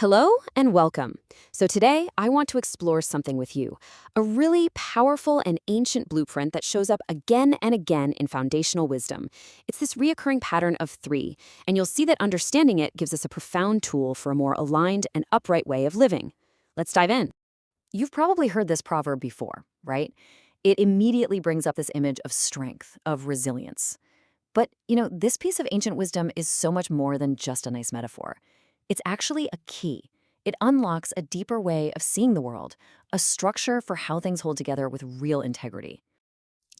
Hello and welcome. So today I want to explore something with you, a really powerful and ancient blueprint that shows up again and again in foundational wisdom. It's this reoccurring pattern of three, and you'll see that understanding it gives us a profound tool for a more aligned and upright way of living. Let's dive in. You've probably heard this proverb before, right? It immediately brings up this image of strength, of resilience. But, this piece of ancient wisdom is so much more than just a nice metaphor. It's actually a key. It unlocks a deeper way of seeing the world, a structure for how things hold together with real integrity.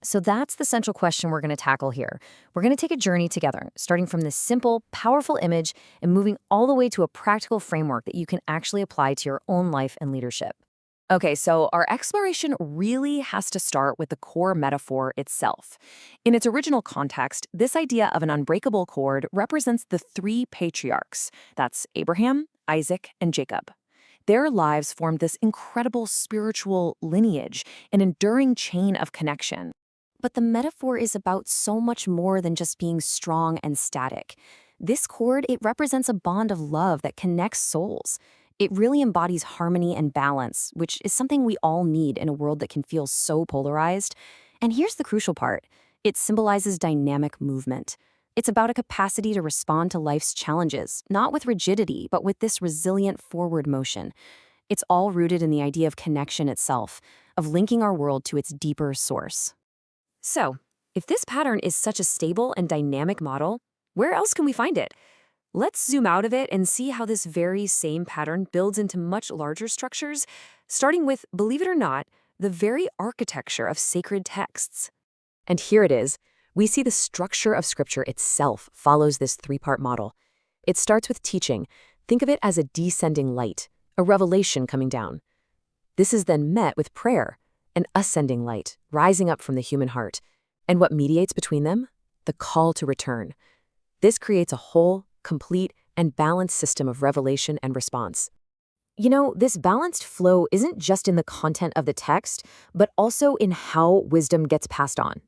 So that's the central question we're going to tackle here. We're going to take a journey together, starting from this simple, powerful image and moving all the way to a practical framework that you can actually apply to your own life and leadership. Okay, so our exploration really has to start with the core metaphor itself. In its original context, this idea of an unbreakable cord represents the three patriarchs. That's Abraham, Isaac, and Jacob. Their lives formed this incredible spiritual lineage, an enduring chain of connection. But the metaphor is about so much more than just being strong and static. This cord, it represents a bond of love that connects souls. It really embodies harmony and balance, which is something we all need in a world that can feel so polarized. And here's the crucial part. It symbolizes dynamic movement. It's about a capacity to respond to life's challenges, not with rigidity, but with this resilient forward motion. It's all rooted in the idea of connection itself, of linking our world to its deeper source. So, if this pattern is such a stable and dynamic model, where else can we find it? Let's zoom out of it and see how this very same pattern builds into much larger structures, starting with, believe it or not, the very architecture of sacred texts. And here it is. We see the structure of Scripture itself follows this three-part model. It starts with teaching. Think of it as a descending light, a revelation coming down. This is then met with prayer, an ascending light, rising up from the human heart. And what mediates between them? The call to return. This creates a whole, complete, and balanced system of revelation and response. This balanced flow isn't just in the content of the text, but also in how wisdom gets passed on.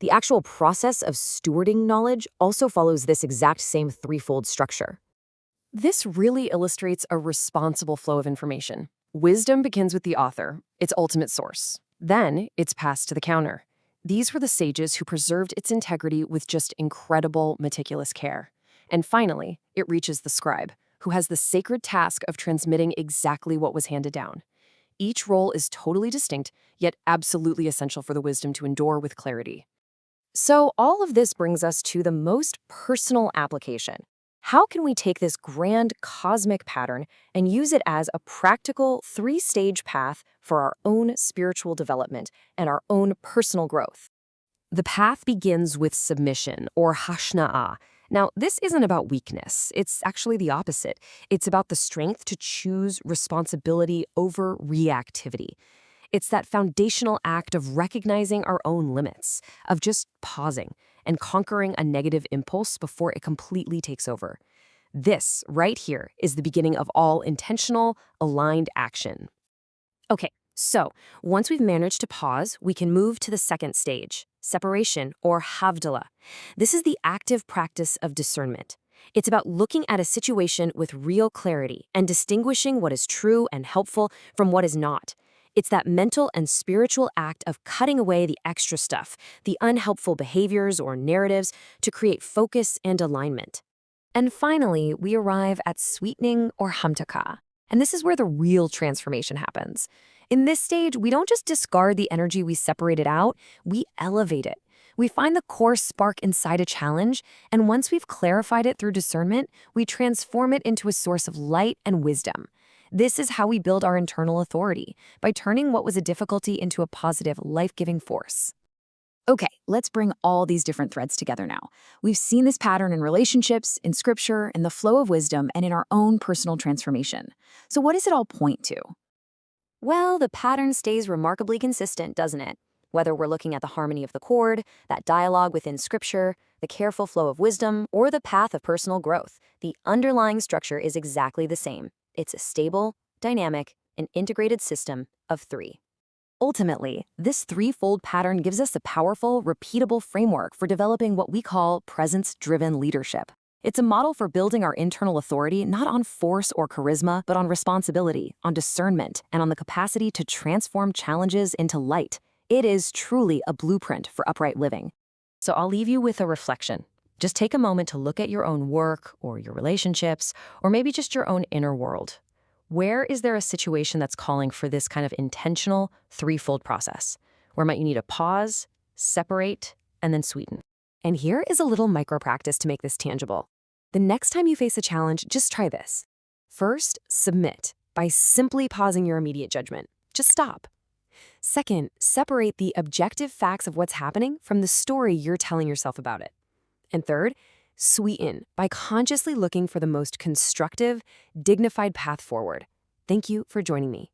The actual process of stewarding knowledge also follows this exact same threefold structure. This really illustrates a responsible flow of information. Wisdom begins with the author, its ultimate source. Then, it's passed to the counter. These were the sages who preserved its integrity with just incredible, meticulous care. And finally, it reaches the scribe, who has the sacred task of transmitting exactly what was handed down. Each role is totally distinct, yet absolutely essential for the wisdom to endure with clarity. So all of this brings us to the most personal application. How can we take this grand cosmic pattern and use it as a practical three-stage path for our own spiritual development and our own personal growth? The path begins with submission, or hashna'ah. Now, this isn't about weakness. It's actually the opposite. It's about the strength to choose responsibility over reactivity. It's that foundational act of recognizing our own limits, of just pausing and conquering a negative impulse before it completely takes over. This, right here, is the beginning of all intentional, aligned action. Okay, so once we've managed to pause, we can move to the second stage, separation, or havdalah. This is the active practice of discernment. It's about looking at a situation with real clarity and distinguishing what is true and helpful from what is not. It's that mental and spiritual act of cutting away the extra stuff, the unhelpful behaviors or narratives, to create focus and alignment. And finally, we arrive at sweetening, or hamtakah. And this is where the real transformation happens. In this stage, we don't just discard the energy we separated out, we elevate it. We find the core spark inside a challenge, and once we've clarified it through discernment, we transform it into a source of light and wisdom. This is how we build our internal authority, by turning what was a difficulty into a positive, life-giving force. Okay, let's bring all these different threads together now. We've seen this pattern in relationships, in scripture, in the flow of wisdom, and in our own personal transformation. So what does it all point to? Well, the pattern stays remarkably consistent, doesn't it? Whether we're looking at the harmony of the chord, that dialogue within scripture, the careful flow of wisdom, or the path of personal growth, the underlying structure is exactly the same. It's a stable, dynamic, and integrated system of three. Ultimately, this threefold pattern gives us a powerful, repeatable framework for developing what we call presence-driven leadership. It's a model for building our internal authority not on force or charisma, but on responsibility, on discernment, and on the capacity to transform challenges into light. It is truly a blueprint for upright living. So I'll leave you with a reflection. Just take a moment to look at your own work or your relationships, or maybe just your own inner world. Where is there a situation that's calling for this kind of intentional threefold process? Where might you need to pause, separate, and then sweeten? And here is a little micro practice to make this tangible. The next time you face a challenge, just try this. First, submit by simply pausing your immediate judgment. Just stop. Second, separate the objective facts of what's happening from the story you're telling yourself about it. And third, sweeten by consciously looking for the most constructive, dignified path forward. Thank you for joining me.